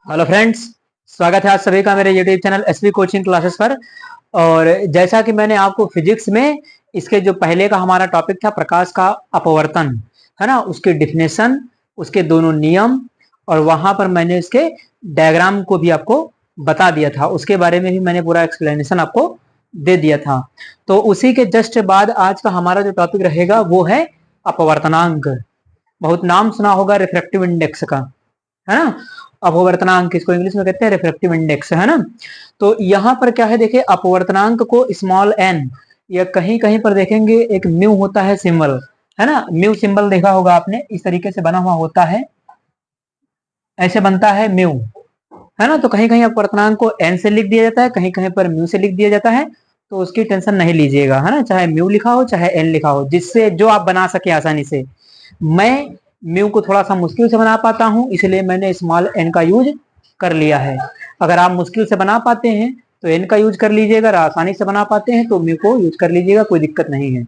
Hello friends, स्वागत है आप सभी का मेरे YouTube channel SV coaching classes पर। और जैसा कि मैंने आपको फिजिक्स में इसके जो पहले का हमारा टॉपिक था प्रकाश का अपवर्तन, है ना, उसकी डिफिनेशन, उसके दोनों नियम, और वहां पर मैंने इसके डायग्राम को भी आपको बता दिया था। उसके बारे में भी मैंने पूरा एक्सप्लेनेशन आपको दे दिया था। तो उसी के जस्ट बाद आज का हमारा जो टॉपिक रहेगा वो है अपवर्तनांक। बहुत नाम सुना होगा रिफ्रैक्टिव इंडेक्स का, है ना। अपवर्तनांक इसको इंग्लिश में कहते हैं रिफ्रैक्टिव इंडेक्स, है ना। तो यहाँ पर क्या है, देखिए अपवर्तनांक को स्मॉल एन या कहीं कहीं पर देखेंगे एक म्यू होता है सिंबल, है ना। म्यू सिंबल देखा होगा आपने, इस तरीके से बना हुआ होता है, ऐसे बनता है म्यू, है ना। तो कहीं कहीं अपवर्तनांक को एन से लिख दिया जाता है, कहीं कहीं पर म्यू से लिख दिया जाता है। तो उसकी टेंशन नहीं लीजिएगा, है ना, चाहे म्यू लिखा हो चाहे एन लिखा हो, जिससे जो आप बना सके आसानी से। मैं म्यू को थोड़ा सा मुश्किल से बना पाता हूं, इसलिए मैंने स्मॉल एन का यूज कर लिया है। अगर आप मुश्किल से बना पाते हैं तो एन का यूज कर लीजिएगा, अगर आसानी से बना पाते हैं तो म्यू को यूज कर लीजिएगा, कोई दिक्कत नहीं है।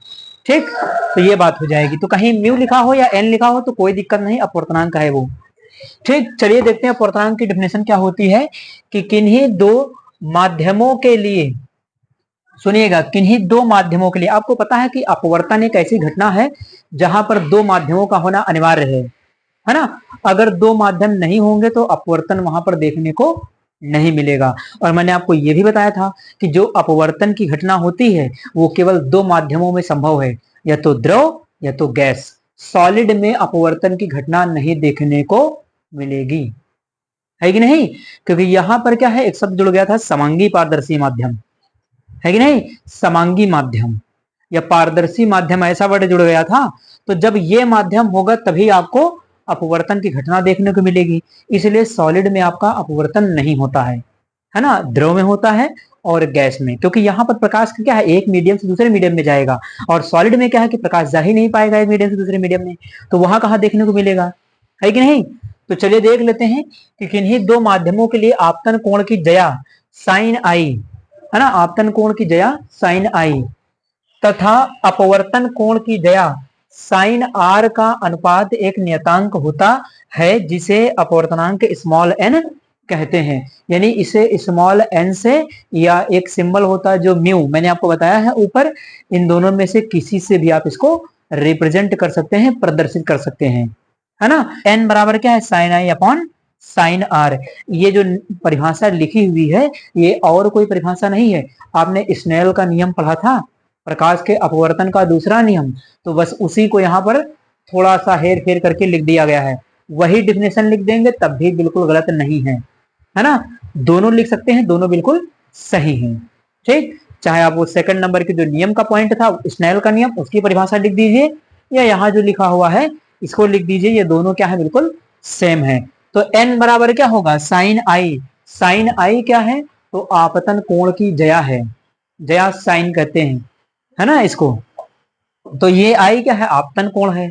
ठीक, तो ये बात हो जाएगी। तो कहीं म्यू लिखा हो या एन लिखा हो तो कोई दिक्कत नहीं, अपवर्तनांक है वो। ठीक, चलिए देखते हैं अपवर्तनांक की डेफिनेशन क्या होती है कि किन्हीं दो माध्यमों के लिए, सुनिएगा, किन्हीं दो माध्यमों के लिए, आपको पता है कि अपवर्तन एक ऐसी घटना है जहां पर दो माध्यमों का होना अनिवार्य है ना। अगर दो माध्यम नहीं होंगे तो अपवर्तन वहां पर देखने को नहीं मिलेगा। और मैंने आपको यह भी बताया था कि जो अपवर्तन की घटना होती है वो केवल दो माध्यमों में संभव है, या तो द्रव या तो गैस। सॉलिड में अपवर्तन की घटना नहीं देखने को मिलेगी, है कि नहीं। क्योंकि यहां पर क्या है, एक शब्द जुड़ गया था, समांगी पारदर्शी माध्यम, है कि नहीं। समांगी माध्यम या पारदर्शी माध्यम, ऐसा वर्ड जुड़ गया था। तो जब ये माध्यम होगा तभी आपको अपवर्तन की घटना देखने को मिलेगी। इसलिए सॉलिड में आपका अपवर्तन नहीं होता है ना, द्रव में होता है और गैस में। क्योंकि यहाँ पर प्रकाश क्या है, एक मीडियम से दूसरे मीडियम में जाएगा, और सॉलिड में क्या है कि प्रकाश जा ही नहीं पाएगा एक मीडियम से दूसरे मीडियम में, तो वहां कहाँ देखने को मिलेगा, है कि नहीं। तो चलिए देख लेते हैं कि किन्हीं दो माध्यमों के लिए आपतन कोण की जया साइन आई, है ना, आपतन कोण की जया साइन आई तथा अपवर्तन कोण की जया साइन आर का अनुपात एक नियतांक होता है, जिसे अपवर्तनांक स्मॉल एन कहते हैं। यानी इसे स्मॉल एन से, या एक सिंबल होता है जो म्यू, मैंने आपको बताया है ऊपर, इन दोनों में से किसी से भी आप इसको रिप्रेजेंट कर सकते हैं, प्रदर्शित कर सकते हैं, है ना। एन बराबर क्या है, sine i upon sine r. ये जो परिभाषा लिखी हुई है ये और कोई परिभाषा नहीं है। आपने स्नेल का नियम पढ़ा था, प्रकाश के अपवर्तन का दूसरा नियम, तो बस उसी को यहाँ पर थोड़ा सा हेर फेर करके लिख दिया गया है। वही डिफिनेशन लिख देंगे तब भी बिल्कुल गलत नहीं है ना। दोनों लिख सकते हैं, दोनों बिल्कुल सही हैं। ठीक, चाहे आप वो सेकंड नंबर के जो नियम का पॉइंट था स्नेल का नियम, उसकी परिभाषा लिख दीजिए, या यहाँ जो लिखा हुआ है इसको लिख दीजिए, ये दोनों क्या है, बिल्कुल सेम है। तो एन बराबर क्या होगा, साइन आई। साइन आई क्या है, तो आपतन कोण की जया है, जया साइन कहते हैं, है ना इसको। तो ये आई क्या है, आपतन कोण है।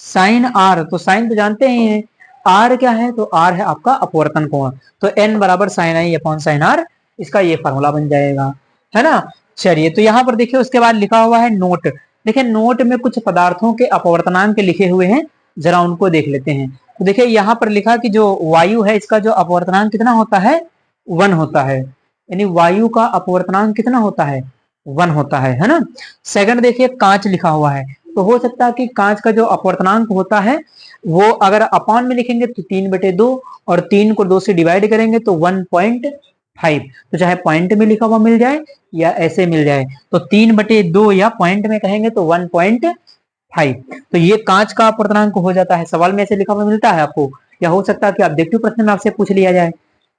साइन आर, तो साइन तो जानते ही हैं, आर क्या है, तो आर है आपका अपवर्तन कोण। तो एन बराबर sine i upon sine r, इसका ये फॉर्मूला बन जाएगा, है ना। चलिए, तो यहाँ पर देखिए उसके बाद लिखा हुआ है नोट। देखिए नोट में कुछ पदार्थों के अपवर्तनांक लिखे हुए हैं, जरा उनको देख लेते हैं। तो देखिए यहाँ पर लिखा कि जो वायु है इसका जो अपवर्तनांक कितना होता है, 1 होता है। यानी वायु का अपवर्तनांक कितना होता है, 1 होता है ना। सेकंड देखिए कांच लिखा हुआ है, तो हो सकता है कि कांच का जो अपवर्तनांक होता है वो अगर अपॉन में लिखेंगे तो 3/2, और 3 को 2 से डिवाइड करेंगे तो 1.5। तो चाहे पॉइंट में लिखा हुआ मिल जाए या ऐसे मिल जाए, तो 3/2 या पॉइंट में कहेंगे तो 1.5। तो ये कांच का अपवर्तनांक हो जाता है, सवाल में ऐसे लिखा हुआ मिलता है आपको, या हो सकता है कि ऑब्जेक्टिव प्रश्न में आपसे पूछ लिया जाए।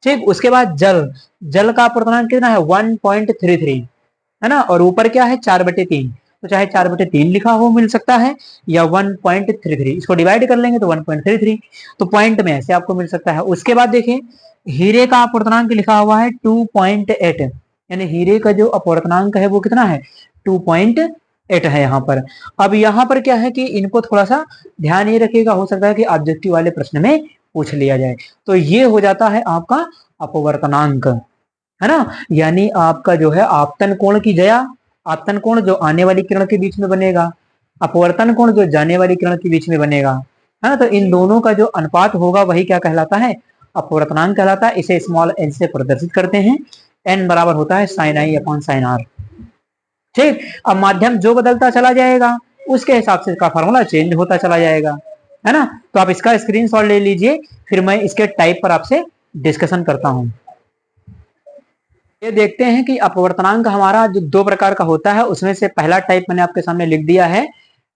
ठीक, उसके बाद जल, जल का अपवर्तनांक कितना है, 1.33, है ना। और ऊपर क्या है, 4/3, तो चाहे 4/3 लिखा हो मिल सकता है, या 1.33, इसको डिवाइड कर लेंगे तो 1.33, तो पॉइंट में ऐसे आपको मिल सकता है। उसके बाद देखिए हीरे का अपवर्तनांक लिखा हुआ है 2.8, यानी हीरे का जो अपवर्तनांक है वो कितना है, 2.8 है यहाँ पर। अब यहाँ पर क्या है कि इनको थोड़ा सा ध्यान ये रखिएगा, हो सकता है कि ऑब्जेक्टिव वाले प्रश्न में पूछ लिया जाए। तो ये हो जाता है आपका अपवर्तनांक, है ना। यानी आपका जो है आपतन कोण की जया, आपतन कोण जो आने वाली किरण के बीच में बनेगा, अपवर्तन कोण जो जाने वाली किरण के बीच में बनेगा, है ना। तो इन दोनों का जो अनुपात होगा वही क्या कहलाता है, अपवर्तनांक कहलाता है, इसे स्मॉल n से प्रदर्शित करते हैं। n बराबर होता है sin i upon sin r। ठीक, अब माध्यम जो बदलता चला जाएगा उसके हिसाब से इसका फॉर्मूला चेंज होता चला जाएगा, है ना। तो आप इसका स्क्रीनशॉट ले लीजिए, फिर मैं इसके टाइप पर आपसे डिस्कशन करता हूं। ये देखते हैं कि अपवर्तनांक हमारा जो दो प्रकार का होता है, उसमें से पहला टाइप मैंने आपके सामने लिख दिया है,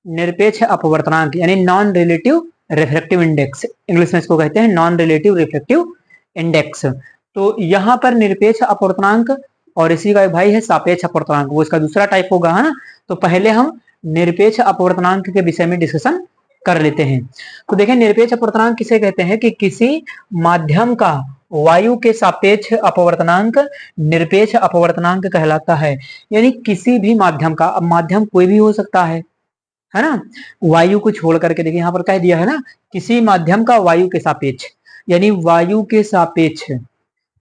निरपेक्ष अपवर्तनांक यानी non relative refractive index, English में इसको कहते हैं नॉन रिलेटिव रिफ्रैक्टिव इंडेक्स। तो यहाँ पर निरपेक्ष अपवर्तनांक और इसी का एक भाई है सापेक्ष अपवर्तनांक, वो इसका दूसरा टाइप होगा, है ना। तो पहले हम निरपेक्ष अपवर्तनांक के विषय में डिस्कशन कर लेते हैं। तो देखें, निरपेक्ष अपवर्तनांक किसे कहते हैं कि किसी माध्यम का वायु के सापेक्ष अपवर्तनांक निरपेक्ष अपवर्तनांक कहलाता है। यानी किसी भी माध्यम का, अब माध्यम कोई भी हो सकता है ना, वायु को छोड़ करके, देखिए यहाँ पर कह दिया है ना, किसी माध्यम का वायु के सापेक्ष, यानी वायु के सापेक्ष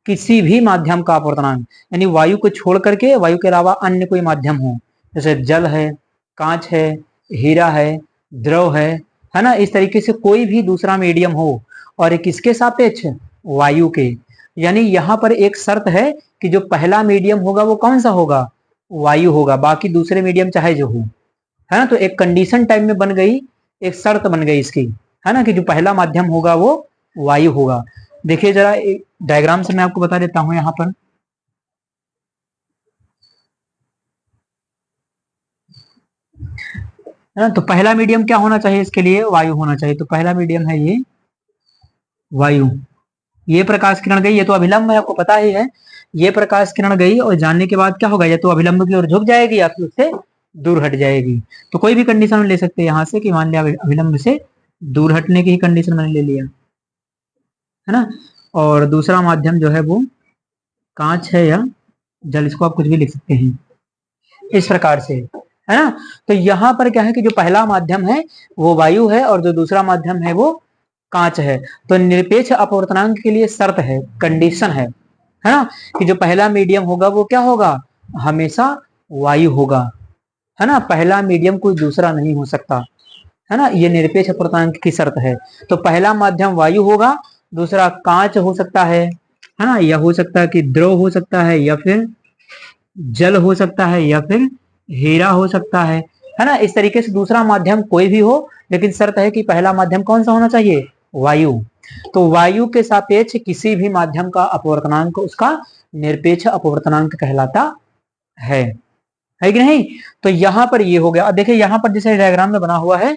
किसी भी माध्यम का अपवर्तनांक, यानी वायु को छोड़ करके वायु के अलावा अन्य कोई माध्यम हो, जैसे जल है, कांच है, हीरा है, द्रव है ना, इस तरीके से कोई भी दूसरा मीडियम हो और किसके सापेक्ष, वायु के। यानी यहाँ पर एक शर्त है कि जो पहला मीडियम होगा वो कौन सा होगा, वायु होगा, बाकी दूसरे मीडियम चाहे जो हो, है ना। तो एक कंडीशन टाइप में बन गई, एक शर्त बन गई इसकी, है ना, कि जो पहला माध्यम होगा वो वायु होगा। देखिए जरा एक डायग्राम से मैं आपको बता देता हूं यहाँ पर, है ना। तो पहला मीडियम क्या होना चाहिए, इसके लिए वायु होना चाहिए। तो पहला मीडियम है ये वायु। ये प्रकाश किरण गई, ये तो अभिलंब है, आपको पता ही है। ये प्रकाश किरण गई और जानने के बाद क्या होगा, या तो अभिलंब की ओर झुक जाएगी या फिर उससे दूर हट जाएगी। तो कोई भी कंडीशन ले सकते हैं यहाँ से कि मान लिया अभिलंब से दूर हटने की ही कंडीशन मैंने ले लिया, है ना। और दूसरा माध्यम जो है वो कांच है या जल, इसको आप कुछ भी लिख सकते हैं इस प्रकार से, है ना। तो यहाँ पर क्या है कि जो पहला माध्यम है वो वायु है और जो दूसरा माध्यम है वो कांच है। तो निरपेक्ष अपवर्तनांक के लिए शर्त है, कंडीशन है ना, कि जो पहला मीडियम होगा वो क्या होगा, हमेशा वायु होगा, है ना। पहला मीडियम कोई दूसरा नहीं हो सकता, है ना। ये निरपेक्ष अपवर्तनांक की शर्त है। तो पहला माध्यम वायु होगा, दूसरा कांच हो सकता है ना, या हो सकता है कि द्रव हो सकता है, या फिर जल हो सकता है, या फिर हीरा हो सकता है ना। इस तरीके से दूसरा माध्यम कोई भी हो, लेकिन शर्त है कि पहला माध्यम कौन सा होना चाहिए, वायु। तो वायु के सापेक्ष किसी भी माध्यम का अपवर्तनांक उसका निरपेक्ष अपवर्तनांक कहलाता है कि नहीं। तो यहाँ पर ये हो गया। अब देखिए यहाँ पर जैसे डायग्राम में बना हुआ है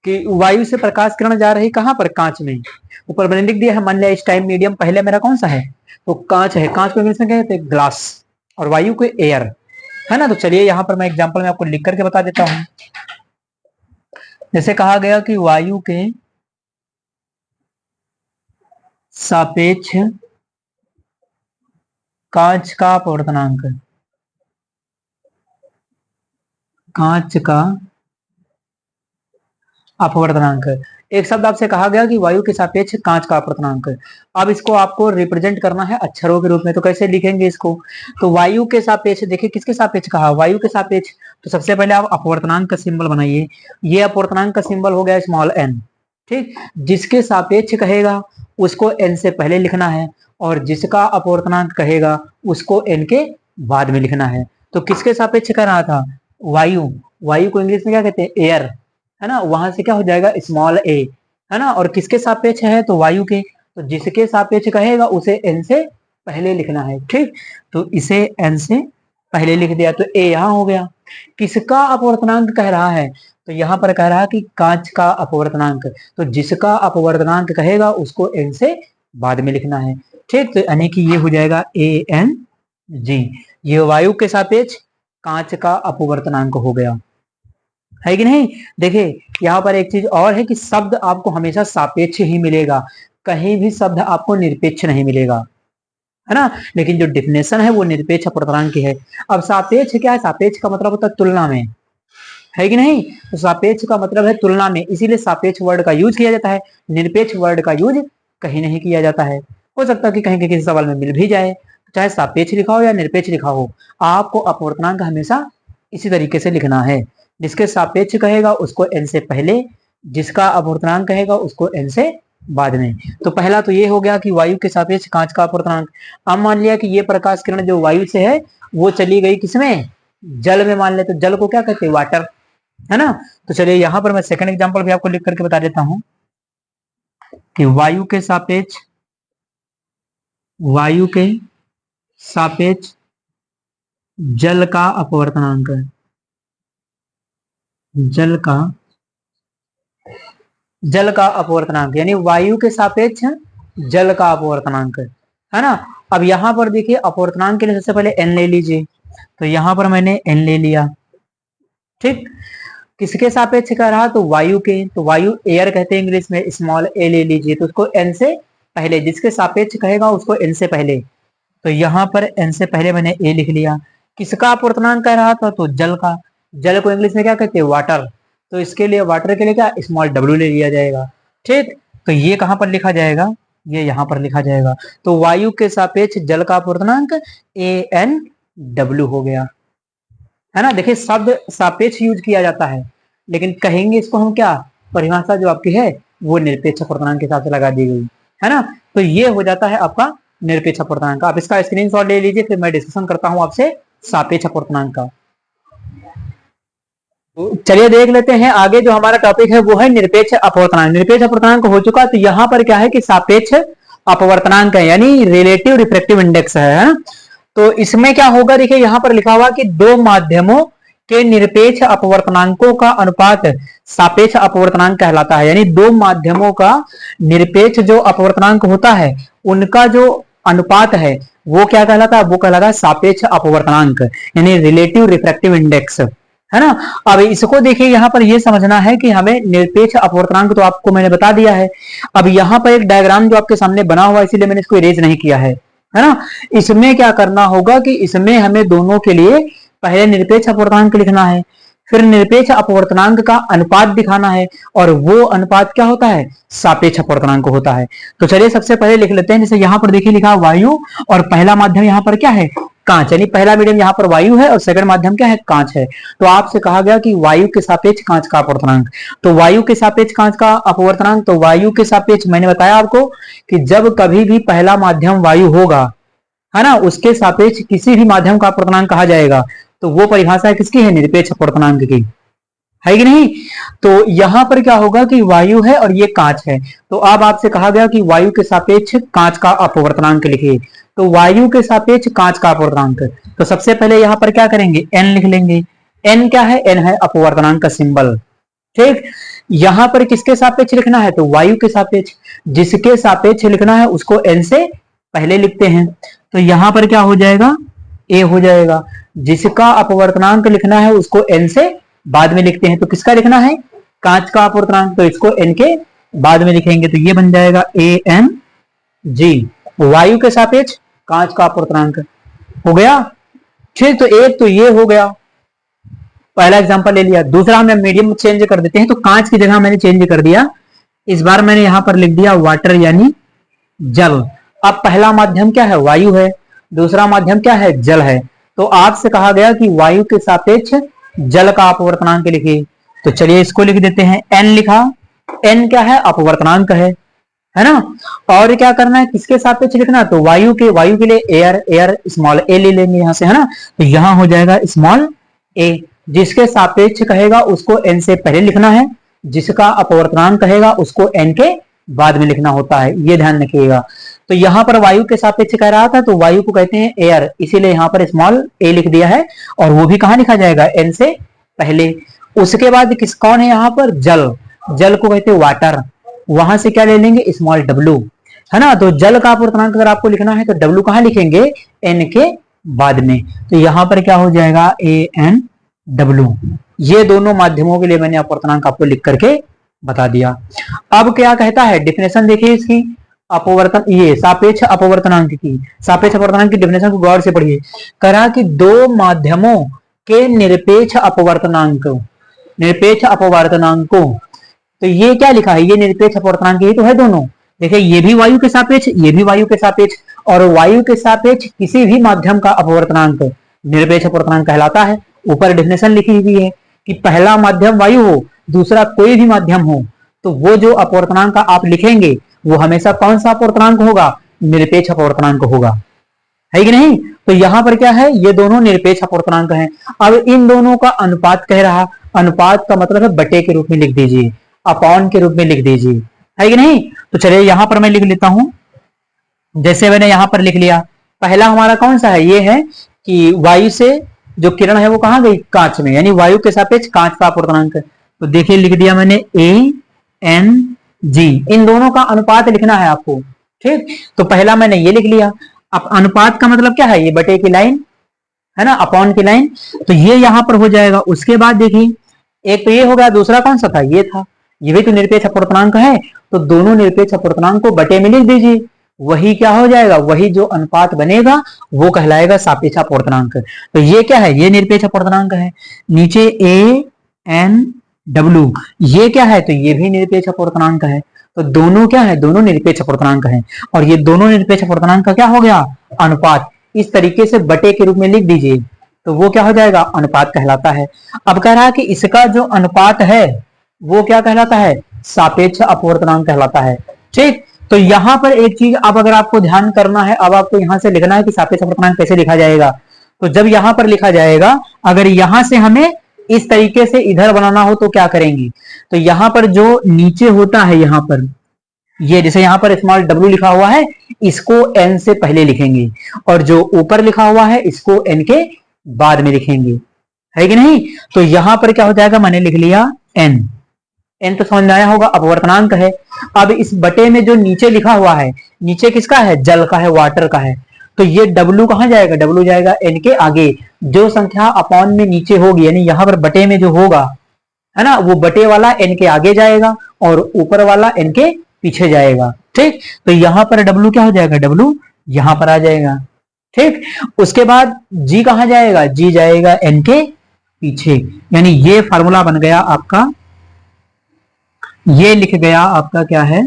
कि वायु से प्रकाश किरण जा रही कहाँ पर, कांच में। ऊपर मैंने लिख दिया है, मान लिया इस टाइम मीडियम पहले मेरा कौन सा है, तो कांच है। कांच को इंग्लिश में क्या कहते हैं, ग्लास, और वायु को एयर, है ना। तो चलिए यहाँ पर मैं एग्जांपल में आपको लिख करके बता देता हूं। जैसे कहा गया कि वायु के सापेक्ष कांच का अपवर्तनांक, कांच का अपवर्तनांक, एक शब्द आपसे कहा गया कि वायु के सापेक्ष कांच का अपवर्तनांक। अब इसको आपको रिप्रेजेंट करना है अक्षरों के रूप में, तो कैसे लिखेंगे इसको, तो वायु के सापेक्ष, देखिए किसके सापेक्ष कहा, वायु के सापेक्ष। तो सबसे पहले आप अपवर्तनांक का सिंबल बनाइए। ये अपवर्तनांक का सिंबल हो गया स्मॉल एन, ठीक। जिसके सापेक्ष कहेगा उसको एन से पहले लिखना है, और जिसका अपवर्तनांक कहेगा उसको एन के बाद में लिखना है। तो किसके सापेक्ष कर रहा था, वायु। वायु को इंग्लिश में क्या कहते हैं, एयर, है ना। वहां से क्या हो जाएगा, स्मॉल ए, है ना। और किसके सापेक्ष है, तो वायु के। तो जिसके सापेक्ष कहेगा उसे एन से पहले लिखना है, ठीक। तो इसे एन से पहले लिख दिया, तो ए यहां हो गया। किसका अपवर्तनांक कह रहा है, तो यहां पर कह रहा है कि कांच का अपवर्तनांक। तो जिसका अपवर्तनांक कहेगा उसको एन से बाद में लिखना है, ठीक। तो यानी कि ये हो जाएगा ए एन जी। ये वायु के सापेक्ष कांच का अपवर्तनांक हो गया, है कि नहीं। देखिए यहाँ पर एक चीज और है कि शब्द आपको हमेशा सापेक्ष ही मिलेगा, कहीं भी शब्द आपको निरपेक्ष नहीं मिलेगा, है ना। लेकिन जो डिफिनेशन है वो निरपेक्ष अपवर्तनांक की है। अब सापेक्ष क्या है, सापेक्ष का मतलब होता है तुलना में, है कि नहीं। तो सापेक्ष का मतलब है तुलना में, इसीलिए सापेक्ष वर्ड का यूज किया जाता है, निरपेक्ष वर्ड का यूज कहीं नहीं किया जाता है। हो सकता है कि कहीं किसी सवाल में मिल भी जाए, चाहे सापेक्ष लिखा हो या निरपेक्ष लिखा हो, आपको अपवर्तनांक हमेशा इसी तरीके से लिखना है। जिसके सापेक्ष कहेगा उसको एन से पहले, जिसका अपवर्तनांक कहेगा उसको एन से बाद में। तो पहला तो ये हो गया कि वायु के सापेक्ष कांच का अपवर्तनांक। अब मान लिया कि ये प्रकाश किरण जो वायु से है वो चली गई किसमें, जल में। मान ले तो जल को क्या कहते हैं, वाटर, है ना। तो चलिए यहां पर मैं सेकंड एग्जांपल भी आपको लिख करके बता देता हूं कि वायु के सापेक्ष जल का अपवर्तनांक, जल का अपवर्तनांक यानी वायु के सापेक्ष जल का अपवर्तनांक, है ना। अब यहां पर देखिए अपवर्तनांक के लिए सबसे पहले एन ले लीजिए। तो यहां पर मैंने एन ले लिया, ठीक। किसके सापेक्ष कह रहा, तो वायु के। तो वायु एयर कहते हैं इंग्लिश में, स्मॉल ए ले लीजिए। तो उसको एन से पहले, जिसके सापेक्ष कहेगा उसको एन से पहले। तो यहां पर एन से पहले मैंने ए लिख लिया। किसका अपवर्तनांक कह रहा था, तो जल का। जल को इंग्लिश में क्या कहते हैं, वाटर। तो इसके लिए वाटर के लिए क्या, स्मॉल डब्ल्यू ले लिया जाएगा, ठीक। तो ये कहां पर लिखा जाएगा, ये यहां पर लिखा जाएगा। तो वायु के सापेक्ष जल का अपवर्तनांक ए एन डब्ल्यू हो गया, है ना। देखिए शब्द सापेक्ष यूज किया जाता है, लेकिन कहेंगे इसको हम क्या, परिभाषा जो आपकी है वो निरपेक्ष अपवर्तनांक के हिसाब से लगा दी गई, है ना। तो ये हो जाता है आपका निरपेक्ष अपवर्तनांक। आप इसका स्क्रीनशॉट ले लीजिए, फिर मैं डिस्कशन करता हूं आपसे सापेक्ष अपवर्तनांक का। चलिए देख लेते हैं आगे जो हमारा टॉपिक है वो है निरपेक्ष अपवर्तनांक। निरपेक्ष अपवर्तनांक हो चुका, तो यहाँ पर क्या है कि सापेक्ष अपवर्तनांक है, यानी रिलेटिव रिफ्रैक्टिव इंडेक्स है। तो इसमें क्या होगा, देखिए यहाँ पर लिखा हुआ कि दो माध्यमों के निरपेक्ष अपवर्तनांकों का अनुपात सापेक्ष अपवर्तनांक कहलाता है। यानी दो माध्यमों का निरपेक्ष जो अपवर्तनांक होता है उनका जो अनुपात है वो क्या कहलाता है, वो कहलाता है सापेक्ष अपवर्तनांक, यानी रिलेटिव रिफ्रैक्टिव इंडेक्स, है ना। अब इसको देखिए यहाँ पर ये समझना है कि हमें निरपेक्ष अपवर्तनांक तो आपको मैंने बता दिया है। अब यहाँ पर एक डायग्राम जो आपके सामने बना हुआ है, इसीलिए मैंने इसको इरेज नहीं किया है ना। इसमें क्या करना होगा कि इसमें हमें दोनों के लिए पहले निरपेक्ष अपवर्तनांक लिखना है, फिर निरपेक्ष अपवर्तनांक का अनुपात दिखाना है, और वो अनुपात क्या होता है, सापेक्ष अपवर्तनांक होता है। तो चलिए सबसे पहले लिख लेते हैं। जैसे यहाँ पर देखिए लिखा वायु, और पहला माध्यम यहाँ पर क्या है, कांच, यानी पहला मीडियम यहाँ पर वायु है और सेकंड माध्यम क्या है, कांच है। तो आपसे कहा गया कि वायु के सापेक्ष कांच का अपवर्तनांक। तो वायु के सापेक्ष कांच का अपवर्तनांक, तो वायु के सापेक्ष मैंने बताया आपको कि जब कभी भी पहला माध्यम वायु होगा, है ना, उसके सापेक्ष किसी भी माध्यम का अपवर्तनांक कहा जाएगा। तो वो परिभाषा किसकी है, निरपेक्ष अपवर्तनांक की, है कि नहीं। तो यहां पर क्या होगा कि वायु है और ये कांच है। तो अब आपसे कहा गया कि वायु के सापेक्ष कांच का अपवर्तनांक लिखिए। तो वायु के सापेक्ष कांच का अपवर्तनांक, तो सबसे पहले यहां पर क्या करेंगे, एन लिख लेंगे। एन क्या है, एन है अपवर्तनांक का सिंबल, ठीक। यहां पर किसके सापेक्ष लिखना है, तो वायु के सापेक्ष। जिसके सापेक्ष लिखना है उसको एन से पहले लिखते हैं। तो यहां पर क्या हो जाएगा, ए हो जाएगा। जिसका अपवर्तनांक लिखना है उसको एन से बाद में लिखते हैं। तो किसका लिखना है, कांच का अपवर्तनांक, तो इसको एन के बाद में लिखेंगे। तो ये बन जाएगा ए एन जी, वायु के सापेक्ष कांच का अपवर्तनांक हो गया, ठीक। तो एक तो ये हो गया, पहला एग्जांपल ले लिया। दूसरा हमें मीडियम चेंज कर देते हैं। तो कांच की जगह मैंने चेंज कर दिया, इस बार मैंने यहां पर लिख दिया वाटर यानी जल। अब पहला माध्यम क्या है, वायु है, दूसरा माध्यम क्या है, जल है। तो आपसे कहा गया कि वायु के सापेक्ष जल का अपवर्तनांक लिखिए। तो चलिए इसको लिख देते हैं, एन लिखा। एन क्या है, अपवर्तनांक है ना। और क्या करना है, किसके सापेक्ष लिखना, तो वायु के लिए एयर, एयर स्मॉल ए ले लेंगे यहां से, है ना। तो यहां हो जाएगा स्मॉल ए। जिसके सापेक्ष कहेगा उसको एन से पहले लिखना है, जिसका अपवर्तनांक कहेगा उसको एन के बाद में लिखना होता है, ये ध्यान रखिएगा। तो यहाँ पर वायु के सापेक्ष कह रहा था, तो वायु को कहते हैं एयर, इसीलिए यहाँ पर स्मॉल ए लिख दिया है। और वो भी कहाँ लिखा जाएगा, एन से पहले। उसके बाद किस कौन है यहाँ पर, जल। जल को कहते हैं वाटर, वहां से क्या ले लेंगे, स्मॉल डब्ल्यू, है ना। तो जल का अपवर्तनांक अगर आपको लिखना है तो डब्ल्यू कहाँ लिखेंगे, एन के बाद में। तो यहाँ पर क्या हो जाएगा, ए एन डब्ल्यू। ये दोनों माध्यमों के लिए मैंने अपवर्तनांक आपको लिख करके बता दिया। अब क्या कहता है, डिफिनेशन देखिए इसकी, अपवर्तन, ये सापेक्ष अपवर्तनांक की, सापेक्ष अपवर्तनांक की डिफिनेशन को गौर से पढ़िए। करा कि दो माध्यमों के निरपेक्ष अपवर्तनांकों, तो ये क्या लिखा है, ये निरपेक्ष अपवर्तनांक ये तो है दोनों। देखिए ये भी वायु के सापेक्ष, ये भी वायु के सापेक्ष, और वायु के सापेक्ष किसी भी माध्यम का अपवर्तनांक निरपेक्ष अपवर्तनांक कहलाता है। ऊपर डेफिनेशन लिखी हुई है कि पहला माध्यम वायु हो, दूसरा कोई भी माध्यम हो, तो वो जो अपवर्तनांक आप लिखेंगे वो हमेशा कौन सा अपवर्तनांक होगा? निरपेक्ष अपवर्तनांक होगा, है कि नहीं? तो यहां पर क्या है, ये दोनों निरपेक्ष अपवर्तनांक हैं। अब इन दोनों का अनुपात कह रहा, अनुपात का मतलब है बटे के रूप में लिख दीजिए, अपॉन के रूप में लिख दीजिए, है कि नहीं? तो चलिए यहां पर मैं लिख लेता हूं, जैसे मैंने यहां पर लिख लिया। पहला हमारा कौन सा है? ये है कि वायु से जो किरण है वो कहां गई? कांच में, यानी वायु के सापेक्ष कांच का अपवर्तनांक। तो देखिए लिख दिया मैंने ए एन जी, इन दोनों का अनुपात लिखना है आपको, ठीक? तो पहला मैंने ये लिख लिया। अब अनुपात का मतलब क्या है? ये बटे की लाइन है ना, अपॉन की लाइन, तो ये यहां पर हो जाएगा। उसके बाद देखिए एक तो ये हो गया, दूसरा कौन सा था? ये था, ये भी तो निरपेक्ष अपवर्तनांक है, तो दोनों निरपेक्ष अपवर्तनांक को बटे में लिख दीजिए, वही क्या हो जाएगा? वही जो अनुपात बनेगा वो कहलाएगा सापेक्ष अपवर्तनांक। तो ये क्या है? ये निरपेक्ष अपवर्तनांक है। नीचे ए एन डब्ल्यू, ये क्या है? तो ये भी निरपेक्ष अपवर्तनांक है। तो दोनों क्या है? दोनों निरपेक्ष अपवर्तनांक हैं, और ये दोनों निरपेक्ष अपवर्तनांक का क्या हो गया? अनुपात। इस तरीके से बटे के रूप में लिख दीजिए, तो वो क्या हो जाएगा? अनुपात कहलाता है। अब कह रहा है कि इसका जो अनुपात है वो क्या कहलाता है? सापेक्ष अपवर्तनांक कहलाता है, ठीक? तो यहां पर एक चीज अब अगर आपको ध्यान करना है, अब आपको यहां से लिखना है कि सापेक्ष अपवर्तनांक कैसे लिखा जाएगा। तो जब यहां पर लिखा जाएगा, अगर यहां से हमें इस तरीके से इधर बनाना हो तो क्या करेंगे? तो यहां पर जो नीचे होता है, यहां पर ये जैसे यहां पर स्मॉल w लिखा हुआ है, इसको n से पहले लिखेंगे, और जो ऊपर लिखा हुआ है इसको n के बाद में लिखेंगे, है कि नहीं? तो यहां पर क्या हो जाएगा? मैंने लिख लिया n, n तो समझ में आया होगा, अपवर्तनांक है। अब इस बटे में जो नीचे लिखा हुआ है, नीचे किसका है? जल का है, वाटर का है। तो ये w कहां जाएगा? w जाएगा n के आगे। जो संख्या अपॉन में नीचे होगी, यानी यहां पर बटे में जो होगा, है ना, वो बटे वाला n के आगे जाएगा और ऊपर वाला n के पीछे जाएगा, ठीक? तो यहां पर w क्या हो जाएगा? w यहां पर आ जाएगा, ठीक? उसके बाद g कहां जाएगा? g जाएगा n के पीछे, यानी ये फार्मूला बन गया आपका, ये लिख गया आपका क्या है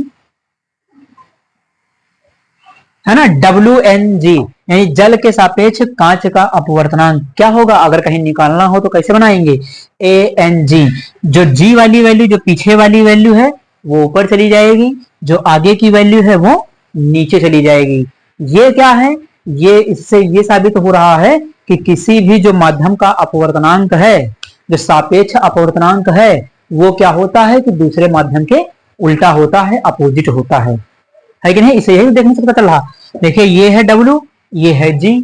ना, WNG, यानी जल के सापेक्ष कांच का अपवर्तनांक क्या होगा? अगर कहीं निकालना हो तो कैसे बनाएंगे? ANG। जो G वाली वैल्यू, जो पीछे वाली वैल्यू है वो ऊपर चली जाएगी, जो आगे की वैल्यू है वो नीचे चली जाएगी। ये क्या है? ये इससे ये साबित हो रहा है कि किसी भी जो माध्यम का अपवर्तनांक है, जो सापेक्ष अपवर्तनांक है, वो क्या होता है कि दूसरे माध्यम के उल्टा होता है, अपोजिट होता है कि नहीं? इसे यही देखने से पता चल रहा। देखिए ये है W, ये है G,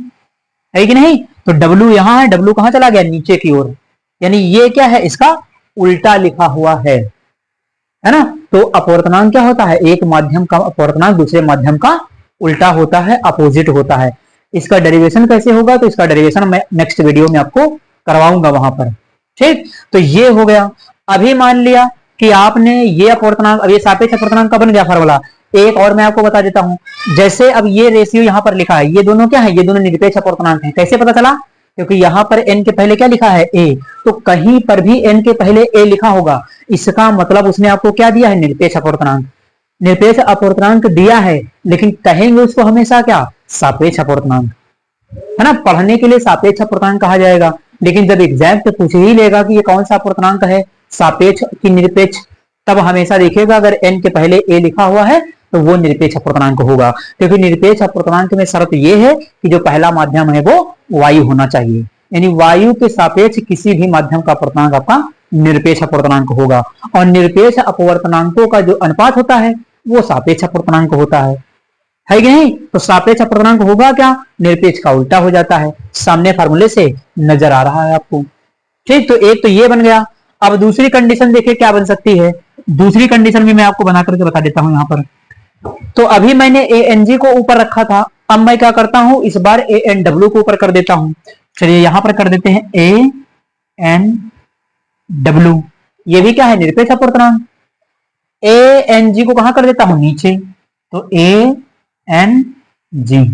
है कि नहीं? तो W यहां है, W कहां चला गया? नीचे की ओर, यानी ये क्या है? इसका उल्टा लिखा हुआ है ना? तो अपवर्तनांक क्या होता है? एक माध्यम का अपवर्तनांक दूसरे माध्यम का उल्टा होता है, अपोजिट होता है। इसका डेरिवेशन कैसे होगा? तो इसका डेरिवेशन मैं नेक्स्ट वीडियो में आपको करवाऊंगा वहां पर, ठीक? तो ये हो गया। अभी मान लिया कि आपने ये अपवर्तनांक, अब ये सापेक्ष अपवर्तनांक का बन गया फार्मूला। एक और मैं आपको बता देता हूं, जैसे अब ये रेशियो यहां पर लिखा है, ये दोनों क्या है? ये दोनों निरपेक्ष अपवर्तनांक हैं। कैसे पता चला? क्योंकि यहां पर n के पहले क्या लिखा है? a, तो कहीं पर भी n के पहले a लिखा होगा, इसका मतलब उसने आपको क्या दिया है? निरपेक्ष अपवर्तनांक। निरपेक्ष अपवर्तनांक दिया है, लेकिन कहेंगे उसको हमेशा क्या? सापेक्ष अपवर्तनांक, है ना? पढ़ने के लिए सापेक्ष अपवर्तनांक कहा जाएगा, लेकिन जब एग्जैक्ट पूछ ही लेगा कि ये कौन सा अपवर्तनांक है, सापेक्ष की निरपेक्ष, तब हमेशा देखिएगा अगर n के पहले a लिखा हुआ है तो वो निरपेक्ष अपवर्तनांक होगा। क्योंकि निरपेक्ष अपवर्तनांक में शर्त ये है कि जो पहला माध्यम है वो वायु होना चाहिए, यानी वायु के सापेक्ष किसी भी माध्यम का अपवर्तनांक आपका निरपेक्ष अपवर्तनांक होगा। और निरपेक्ष अपवर्तनांकों का जो अनुपात होता है वो सापेक्ष अपवर्तनांक होता है कि नहीं? तो सापेक्ष अपवर्तनांक होगा क्या? निरपेक्ष का उल्टा हो जाता है। सामने फार्मूले से नजर आ रहा है आपको, ठीक? तो एक तो ये बन गया। अब दूसरी कंडीशन देखिए क्या बन सकती है। दूसरी कंडीशन भी मैं आपको बना करके बता देता हूं यहां पर। तो अभी मैंने ANG को ऊपर रखा था, अब मैं क्या करता हूं, इस बार ANW को ऊपर कर देता हूं। चलिए यहां पर कर देते हैं ANW, ये भी क्या है? निरपेक्ष अपवर्तनांक। ANG को कहां कर देता हूं? नीचे, तो ANG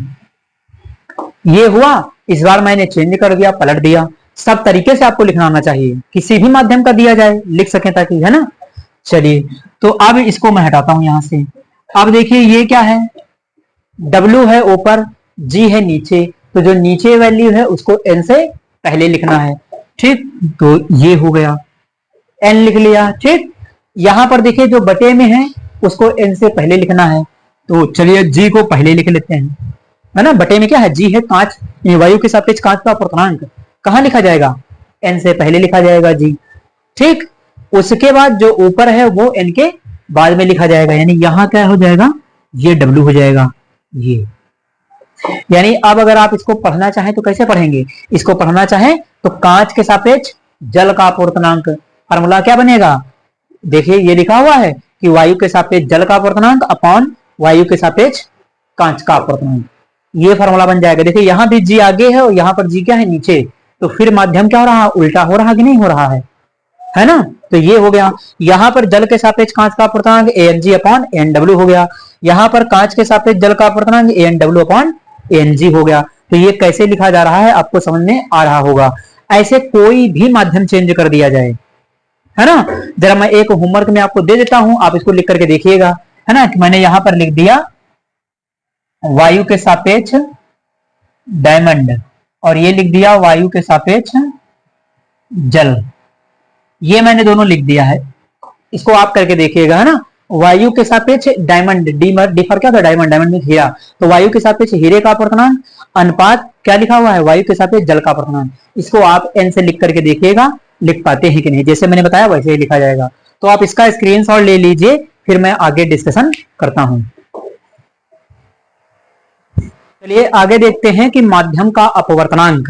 ये हुआ। इस बार मैंने चेंज कर दिया, पलट दिया। सब तरीके से आपको लिखना आना चाहिए, किसी भी माध्यम का दिया जाए लिख सके ताकि, है ना? चलिए तो अब इसको मैं हटाता हूं यहां से। अब देखिए ये क्या है? W है ऊपर, G है नीचे, तो जो नीचे वैल्यू है उसको n से पहले लिखना है, ठीक? तो ये हो गया, n लिख लिया, ठीक? यहां पर देखिए जो बटे में है उसको n से पहले लिखना है। तो चलिए g को पहले लिख लेते हैं, है ना। बटे में क्या है, g है कांच, वायु के सापेक्ष कांच का अपूर्णांक कहाँ लिखा जाएगा, n से पहले लिखा जाएगा g। ठीक, उसके बाद जो ऊपर है वो n के बाद में लिखा जाएगा, यानी यहां क्या हो जाएगा, ये w हो जाएगा ये। यानी अब अगर आप इसको पढ़ना चाहें तो कैसे पढ़ेंगे, इसको पढ़ना चाहें तो कांच के सापेक्ष जल का अपूर्णांक, फार्मूला क्या बनेगा, देखिए ये लिखा हुआ है कि वायु के सापेक्ष जल का अपूर्णांक अपॉन वायु के सापेक्ष कांच का अपूर्णांक, ये फार्मूला बन जाएगा। देखिए यहां भी जी आगे है और यहां पर जी क्या है, नीचे, तो फिर माध्यम क्या हो रहा है, उल्टा हो रहा कि नहीं हो रहा है ना। तो ये हो गया, यहां पर जल के सापेक्ष कांच का अपूर्णांक AnG अपॉन AnW हो गया, यहां पर कांच के सापेक्ष जल का अपूर्णांक AnW अपॉन AnG हो गया। तो ये कैसे लिखा जा रहा है आपको समझ में आ रहा होगा। ऐसे कोई भी माध्यम चेंज कर दिया जाए, है ना। जरा मैं एक होमवर्क में आपको दे देता हूं, आप इसको लिख करके देखिएगा, है ना। कि मैंने यहां पर लिख दिया वायु के सापेक्ष डायमंड और ये लिख दिया वायु के सापेक्ष जल, ये मैंने दोनों लिख दिया है, इसको आप करके देखिएगा, है ना। वायु के सापेक्ष डायमंड, डी फॉर क्या था, डायमंड, डायमंड में हीरा, तो वायु के सापेक्ष हीरे का अपूर्णांक अनुपात क्या लिखा हुआ है, वायु के सापेक्ष जल का अपूर्णांक। इसको आप एन से लिख करके देखिएगा, लिख पाते हैं कि नहीं, जैसे मैंने बताया वैसे ही लिखा जाएगा। तो आप इसका स्क्रीनशॉट ले लीजिए, फिर मैं आगे डिस्कशन करता हूं। चलिए आगे देखते हैं कि माध्यम का अपवर्तनांक,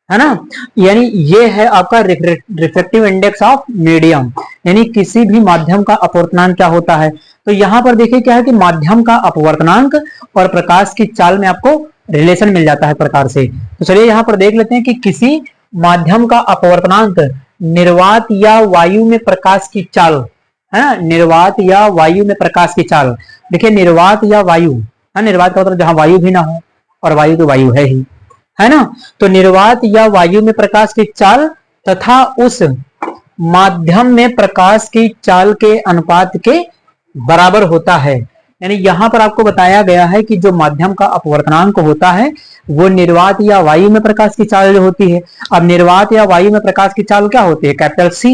है ना, यानी ये है आपका रिफ्रैक्टिव इंडेक्स ऑफ मीडियम, यानी किसी भी माध्यम का अपवर्तनांक क्या होता है। तो यहां पर देखिए क्या है कि माध्यम का अपवर्तनांक और प्रकाश की चाल में आपको रिलेशन मिल जाता है प्रकार से। तो चलिए यहां पर देख लेते हैं कि किसी माध्यम का अपवर्तनांक निर्वात या वायु में प्रकाश की चाल, है ना, निर्वात या वायु में प्रकाश की चाल। देखिए निर्वात या वायु, है, निर्वात का मतलब जहां वायु भी ना हो, और वायु तो वायु है ना। तो निर्वात या वायु में प्रकाश की चाल तथा उस माध्यम में प्रकाश की चाल के अनुपात के बराबर होता है। यानी यहां पर आपको बताया गया है कि जो माध्यम का अपवर्तनांक होता है वो निर्वात या वायु में प्रकाश की चाल जो होती है। अब निर्वात या वायु में प्रकाश की चाल क्या होती है, कैपिटल सी,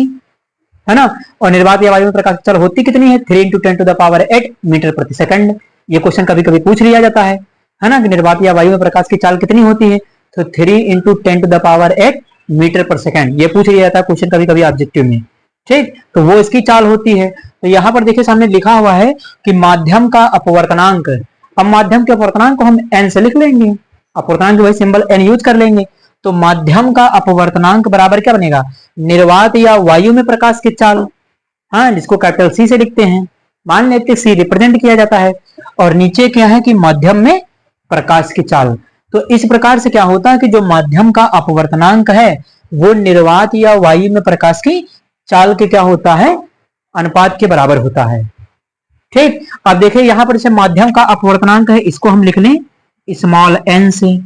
है ना। और निर्वात या वायु में प्रकाश की चाल होती कितनी है, 3 × 10⁸ मीटर प्रति सेकंड। ये क्वेश्चन कभी कभी पूछ लिया जाता है ना, कि निर्वात या वायु में प्रकाश की चाल कितनी होती है, तो 3 × 10⁸ मीटर पर सेकंड, ये पूछ लिया जाता है क्वेश्चन कभी कभी ऑब्जेक्टिव में। ठीक, तो वो इसकी चाल होती है। तो यहां पर देखिए सामने लिखा हुआ है कि माध्यम का अपवर्तनांक, अब माध्यम के अपवर्तनांक को हम n से लिख लेंगे, अपवर्तनांक जो है सिंबल n यूज कर लेंगे। तो माध्यम का अपवर्तनांक बराबर क्या बनेगा, निर्वात या वायु में प्रकाश की चाल, हाँ, जिसको कैपिटल सी से लिखते हैं, मान लेते सी रिप्रेजेंट किया जाता है, और नीचे क्या है कि माध्यम में प्रकाश की चाल। तो इस प्रकार से क्या होता है कि जो माध्यम का अपवर्तनांक है वो निर्वात या वायु में प्रकाश की चाल के क्या होता है, अनुपात के बराबर होता है। ठीक, अब देखिए यहां पर जैसे माध्यम का अपवर्तनांक है, इसको हम लिख लें स्मॉल n से,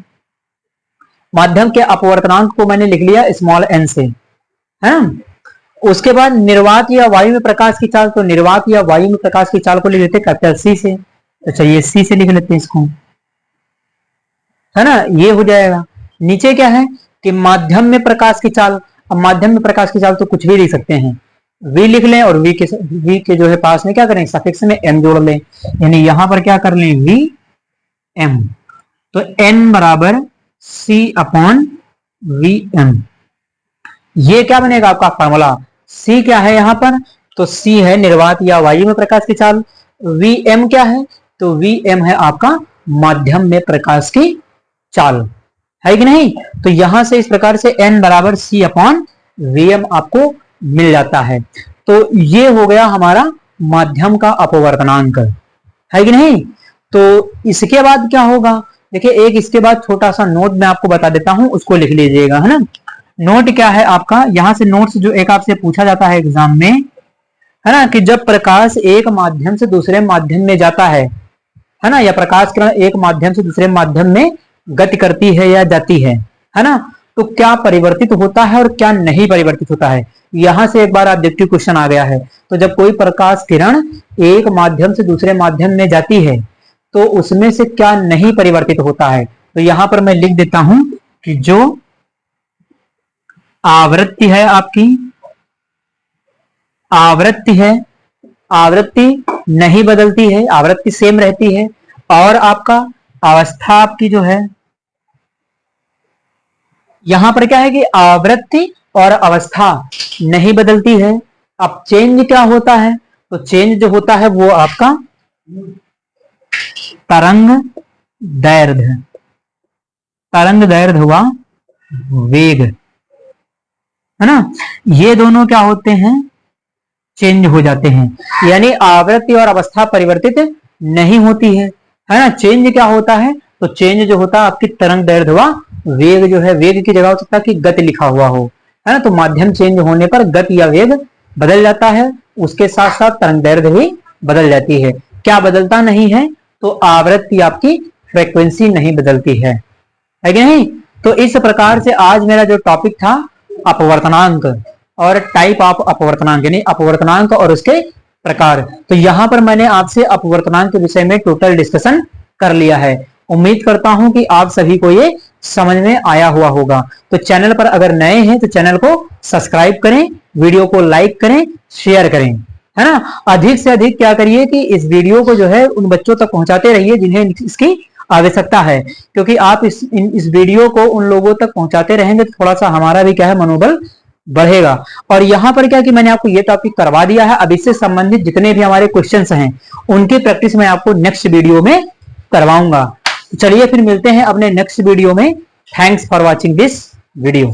माध्यम के अपवर्तनांक को मैंने लिख लिया स्मॉल n से, है ना। उसके बाद निर्वात या वायु में प्रकाश की चाल, तो निर्वात या वायु में प्रकाश की चाल को लिख लेते कैपिटल सी से, तो चलिए सी से लिख लेते हैं इसको, है ना, ये हो जाएगा। नीचे क्या है कि माध्यम में प्रकाश की चाल, अब माध्यम में प्रकाश की चाल तो कुछ भी लिख सकते हैं, v लिख लें और v के जो है पास में क्या करें, सफिक्स में m जोड़ लें, यानी यहां पर क्या कर लें v m, तो n बराबर c अपॉन v m, ये क्या बनेगा आपका फार्मूला। c क्या है यहां पर, तो c है निर्वात या वायु में प्रकाश की चाल, v m क्या है, तो v m है आपका माध्यम में प्रकाश की चाल, है कि नहीं। तो यहां से इस प्रकार से n बराबर c अपॉन vm आपको मिल जाता है। तो ये हो गया हमारा माध्यम का अपवर्तनांक, है कि नहीं। तो इसके बाद क्या होगा, देखिए एक इसके बाद छोटा सा नोट मैं आपको बता देता हूं, उसको लिख लीजिएगा, है ना। नोट क्या है आपका, यहां से नोट्स जो एक आपसे पूछा जाता है एग्जाम में, है ना, कि जब प्रकाश एक माध्यम से दूसरे माध्यम में जाता है ना, या प्रकाश किरण एक माध्यम से दूसरे माध्यम में गति करती है या जाती है ना, तो क्या परिवर्तित होता है और क्या नहीं परिवर्तित होता है। यहां से एक बार ऑब्जेक्टिव क्वेश्चन आ गया है। तो जब कोई प्रकाश किरण एक माध्यम से दूसरे माध्यम में जाती है तो उसमें से क्या नहीं परिवर्तित होता है। तो यहां पर मैं लिख देता हूं कि जो आवृत्ति है आपकी, आवृत्ति है, आवृत्ति नहीं बदलती है, आवृत्ति सेम रहती है, और आपका अवस्था आपकी जो है, यहां पर क्या है कि आवृत्ति और अवस्था नहीं बदलती है। अब चेंज क्या होता है, तो चेंज जो होता है वो आपका तरंग दैर्ध्य, तरंग दैर्ध्य हुआ वेग, है ना, ये दोनों क्या होते हैं, चेंज हो जाते हैं। यानी आवृत्ति और अवस्था परिवर्तित नहीं होती है ना। चेंज क्या होता है, तो चेंज जो होता है आपकी तरंग दैर्ध्य हुआ वेग जो है, वेग की जगह हो सकता है कि गति लिखा हुआ हो, है ना। तो माध्यम चेंज होने पर गति या वेग बदल जाता है, उसके साथ साथ तरंग दैर्ध्य भी बदल जाती है। क्या बदलता नहीं है, तो आवृत्ति आपकी फ्रीक्वेंसी नहीं बदलती है कि नहीं। तो इस प्रकार से आज मेरा जो टॉपिक था अपवर्तनांक और टाइप ऑफ अपवर्तनांक, यानी अपवर्तनांक और उसके प्रकार। तो यहां पर मैंने आपसे अपवर्तनांक के विषय में टोटल डिस्कशन कर लिया है। उम्मीद करता हूं कि आप सभी को ये समझ में आया हुआ होगा। तो चैनल पर अगर नए हैं तो चैनल को सब्सक्राइब करें, वीडियो को लाइक करें, शेयर करें, है ना। अधिक से अधिक क्या करिए कि इस वीडियो को जो है उन बच्चों तक पहुंचाते रहिए जिन्हें इसकी आवश्यकता है, क्योंकि आप इस वीडियो को उन लोगों तक पहुंचाते रहेंगे तो थोड़ा सा हमारा भी क्या है मनोबल बढ़ेगा। और यहाँ पर क्या कि मैंने आपको ये टॉपिक करवा दिया है, अब इससे संबंधित जितने भी हमारे क्वेश्चंस हैं उनकी प्रैक्टिस मैं आपको नेक्स्ट वीडियो में करवाऊंगा। चलिए फिर मिलते हैं अपने नेक्स्ट वीडियो में। Thanks for watching this video.